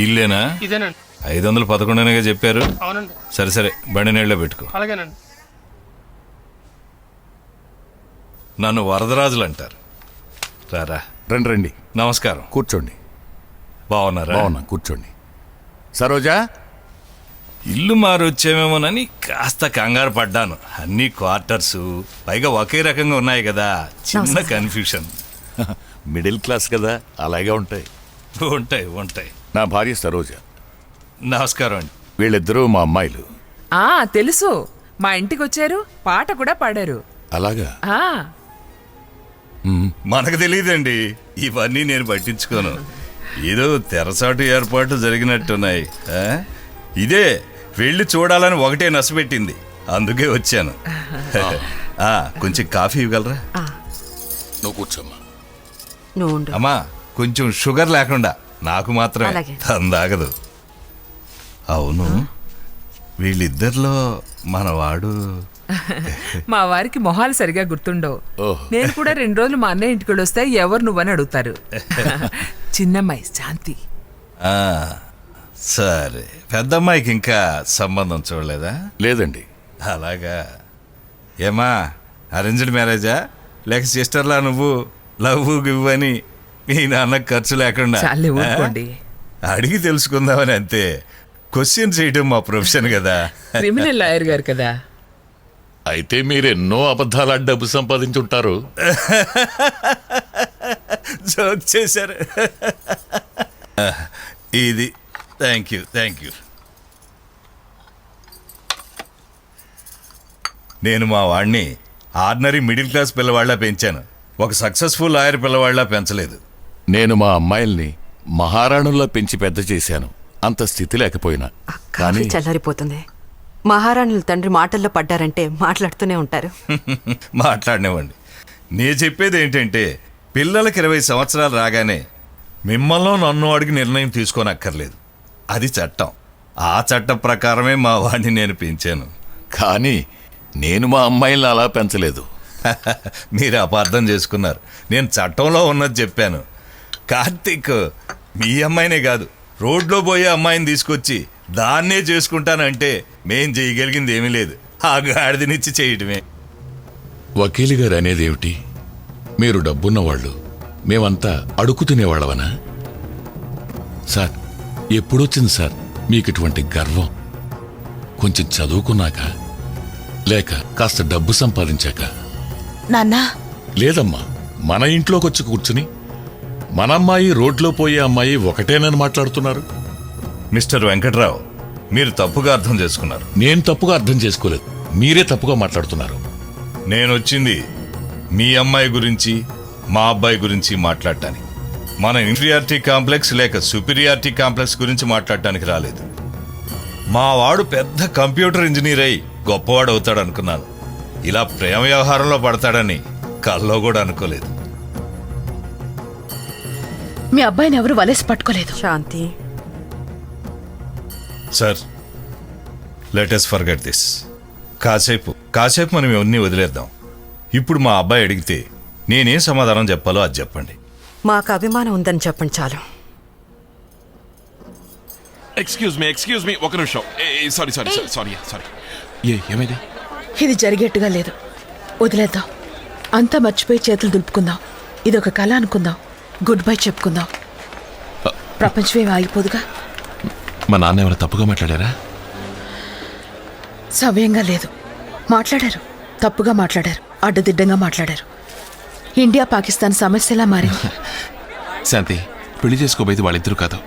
ఇల్లేనా? ఇదేనండి. 511 చెప్పారు. అవునండి. సరే సరే, బండి నీళ్ళలో పెట్టుకో. అలాగేనండి. నన్ను వరదరాజులు అంటారు. రారా. రండి రండి, నమస్కారం. కూర్చోండి. బాగున్నారా? బాగున్నా, కూర్చోండి. సరోజా, ఇల్లు మారొచ్చేమేమోనని కాస్త కంగారు పడ్డాను. అన్ని క్వార్టర్స్ పైగా ఒకే రకంగా ఉన్నాయి కదా, చిన్న కన్ఫ్యూషన్. మిడిల్ క్లాస్ కదా, అలాగే ఉంటాయి. ఉంటాయి ఉంటాయి. నా భార్య సరోజ. నమస్కారం అండి. వీళ్ళిద్దరూ మా అమ్మాయిలు. తెలుసు, మా ఇంటికి వచ్చారు, పాట కూడా పాడారు. అలాగా? ఆ మనకు తెలియదండి, ఇవన్నీ నేను పట్టించుకోను. ఏదో తెరసాటు ఏర్పాటు జరిగినట్టున్నాయి. ఇదే వెళ్ళి చూడాలని ఒకటే నసపెట్టింది, అందుకే వచ్చాను. కొంచెం కాఫీ ఇవ్వగలరా? నువ్వు కూర్చోమ్మా. అమ్మా, కొంచెం షుగర్ లేకుండా, నాకు మాత్రమే, తందాగదు. అవును, వీళ్ళిద్దరిలో మనవాడు. మా వారికి మొహాలు సరిగా గుర్తుండవు. నేను కూడా 2 రోజులు మా అన్నయ్య ఇంటికి వస్తే ఎవరు నువ్వని అడుగుతారు. చిన్నమ్మాయి శాంతి. సరే, పెద్దమ్మాయికి ఇంకా సంబంధం చూడలేదా? లేదండి. అలాగా. ఏమా, అరేంజ్డ్ మ్యారేజా లేక సిస్టర్లా నువ్వు లవ్ గివ్ అని మీ నాన్నకు ఖర్చు లేకుండా? చాలే ఊరుకోండి. అడిగి తెలుసుకుందామని అంతే. క్వశ్చన్ చేయడం మా ప్రొఫెషన్ కదా. క్రిమినల్ లాయర్ గారు కదా. అయితే మీరెన్నో అబద్ధాల డబ్బు సంపాదించుంటారు. జోక్ చేశారు. ఇది థ్యాంక్ యూ. నేను మా వాడిని ఆర్డినరీ మిడిల్ క్లాస్ పిల్లవాళ్ళ పెంచాను, ఒక సక్సెస్ఫుల్ లాయర్ పిల్లవాళ్ళ పెంచలేదు. నేను మా అమ్మాయిల్ని మహారాణుల్లో పెంచి పెద్ద చేశాను, అంత స్థితి లేకపోయినా. కానీ చల్లారిపోతుంది. మహారాణుల తండ్రి మాటల్లో పడ్డారంటే మాట్లాడుతూనే ఉంటారు. మాట్లాడినవ్వండి. నేను చెప్పేది ఏంటంటే, పిల్లలకి 20 సంవత్సరాలు రాగానే మిమ్మల్ని నన్ను అడిగి నిర్ణయం తీసుకోనక్కర్లేదు. అది చట్టం. ఆ చట్టం ప్రకారమే మా వాడిని నేను పెంచాను. కానీ నేను మా అమ్మాయిల్ని అలా పెంచలేదు. మీరు అపార్థం చేసుకున్నారు. నేను చట్టంలో ఉన్నది చెప్పాను. కార్తీక్ మీ అమ్మాయినే కాదు, రోడ్లో పోయే అమ్మాయిని తీసుకొచ్చి దాన్నే చేసుకుంటానంటే మేం చేయగలిగింది ఏమీ లేదు. ఆ గాడిదనిచ్చి చేయటమే. వకీలు గారు అనేదేమిటి? మీరు డబ్బున్నవాళ్ళు, మేమంతా అడుగు తినేవాళ్ళవనా? సార్, ఎప్పుడొచ్చింది సార్ మీకు ఇటువంటి గర్వం? కొంచెం చదువుకున్నాక, లేక కాస్త డబ్బు సంపాదించాక? నాన్నా. లేదమ్మా, మన ఇంట్లోకొచ్చి కూర్చుని మన అమ్మాయి రోడ్లో పోయే అమ్మాయి ఒకటేనని మాట్లాడుతున్నారు. మిస్టర్ వెంకట్రావు, మీరు తప్పుగా అర్థం చేసుకున్నారు. నేను తప్పుగా అర్థం చేసుకోలేదు, మీరే తప్పుగా మాట్లాడుతున్నారు. నేనొచ్చింది మీ అమ్మాయి గురించి మా అబ్బాయి గురించి మాట్లాడటానికి. మన ఇన్ఫీరియారిటీ కాంప్లెక్స్ లేక సుపీరియారిటీ కాంప్లెక్స్ గురించి మాట్లాడటానికి రాలేదు. మా వాడు పెద్ద కంప్యూటర్ ఇంజనీర్ అయి గొప్పవాడు అవుతాడు అనుకున్నాను. ఇలా ప్రేమ వ్యవహారంలో పడతాడని కల్లో కూడా అనుకోలేదు. మీ అబ్బాయిని ఎవరు వలేసి పట్టుకోలేదు. Shanti, sir, let us forget this. కాసేపు మనం ఇవన్నీ వదిలేద్దాం. ఇప్పుడు మా అబ్బాయి అడిగితే నేనేం సమాధానం చెప్పాలో అది చెప్పండి. మాకు అభిమానం ఉందని చెప్పండి చాలు. ఎక్స్క్యూజ్ మీ, ఒక నిమిషం. సారీ. ఏమైంది? ఇది జరిగేట్టుగా లేదు. వదిలేద్దాం. అంతా మర్చిపోయి చేతులు దులుపుకుందాం. ఇదొక కళ అనుకుందాం. గుడ్ బై చెప్పుకుందాం. ప్రపంచమేం ఆగిపోదుగా. మా నాన్న ఎవరైనా తప్పుగా మాట్లాడారా? సవ్యంగా లేదు. మాట్లాడారు, తప్పుగా మాట్లాడారు, అడ్డదిడ్డంగా మాట్లాడారు. ఇండియా పాకిస్తాన్ సమస్యలా మారింది. శాంతి, పెళ్లి చేసుకోబోయేది వాళ్ళిద్దరూ కాదు,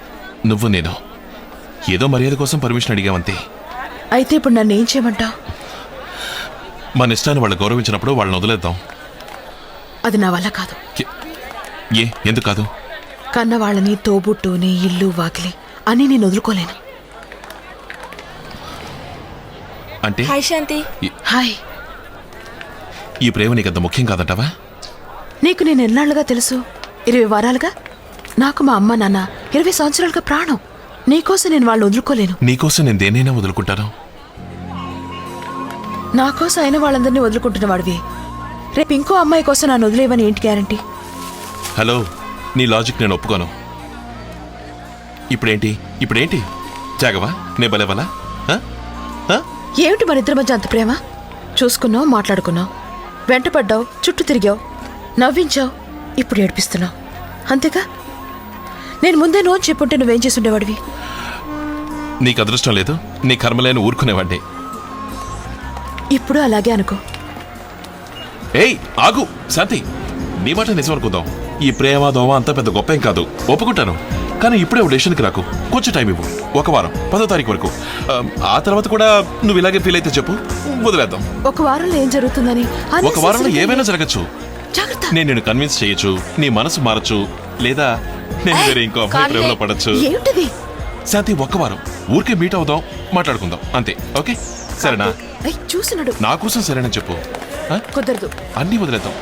నువ్వు నేను. ఏదో మర్యాద కోసం పర్మిషన్ అడిగామంతే. అయితే ఇప్పుడు నన్ను ఏం చేయమంటావు? మన ఇష్టాన్ని వాళ్ళు గౌరవించినప్పుడు వాళ్ళని వదిలేద్దాం. అది నా వల్ల కాదు. ఎందుకు కాదు? కన్న వాళ్ళని, తోబుట్టుని, ఇల్లు వాకిలి అని నేను వదులుకోలేను. అంటే హాయ్ శాంతి. హాయ్. ఈ ప్రేమ నీకంత ముఖ్యం కాదంటావా? నీకు నేను ఎన్నాళ్ళుగా తెలుసు? 20 వారాలుగా. నాకు మా అమ్మ నాన్న 20 సంవత్సరాలుగా ప్రాణం. నీకోసం నేను వాళ్ళు వదులుకోలేను. నీకోసం నేను దేనైనా వదులుకుంటాను. నా కోసం అయిన వాళ్ళందరినీ వదులుకుంటున్న వాడివి రేపు ఇంకో అమ్మాయి కోసం నన్ను వదిలేవని ఏంటి గ్యారంటీ? హలో, నీ లాజిక్ నేను ఒప్పుకోను. ఇప్పుడేంటి జాగవా నే బలేవలా ఏమిటి మన ఇద్దరి మధ్య అంత ప్రేమ? చూసుకున్నావు, మాట్లాడుకున్నావు, వెంటపడ్డావు, చుట్టూ తిరిగావు, నవ్వించావు, ఇప్పుడు ఏడిపిస్తున్నావు. అంతేగా? నేను ముందే నో అని చెప్పుంటే నువ్వేం చేసి ఉండేవాడివి? నీకు అదృష్టం లేదు, నీ కర్మలేని ఊరుకునేవాడిని. ఇప్పుడు అలాగే అనుకో. ఏయ్ ఆగు శాంతి, నీ మాట నిజం అనుకుందాం. ఈ ప్రేమ దోమ అంతా పెద్ద గొప్ప ఏం కాదు, ఒప్పుకుంటాను. కానీ ఇప్పుడే డెసిషన్కి రాకు, కొంచెం టైం ఇవ్వు. 1 వారం 10వ తారీఖు వరకు. ఆ తర్వాత కూడా నువ్వు ఇలాగే ఫీల్ అయితే చెప్పు, వదిలేద్దాం. 1 వారంలో ఏం జరుగుతుందని 1 వారంలో ఏమైనా జరగచ్చు. జాగ్రత్త. నేను నిన్ను కన్విన్స్ చేయొచ్చు, నీ మనసు మారచ్చు, లేదా నేను వేరే ఇంకో అమ్మాయి ప్రేమలో పడచ్చు. ఏమిటిది? శాంతి 1 వారం ఊరికే మీట్ అవుదాం, మాట్లాడుకుందాం అంతే. ఓకే సరేనా? చూసినాడు నా కోసం సరేనా చెప్పు. కుదరదు. అన్నీ వదిలేద్దాం.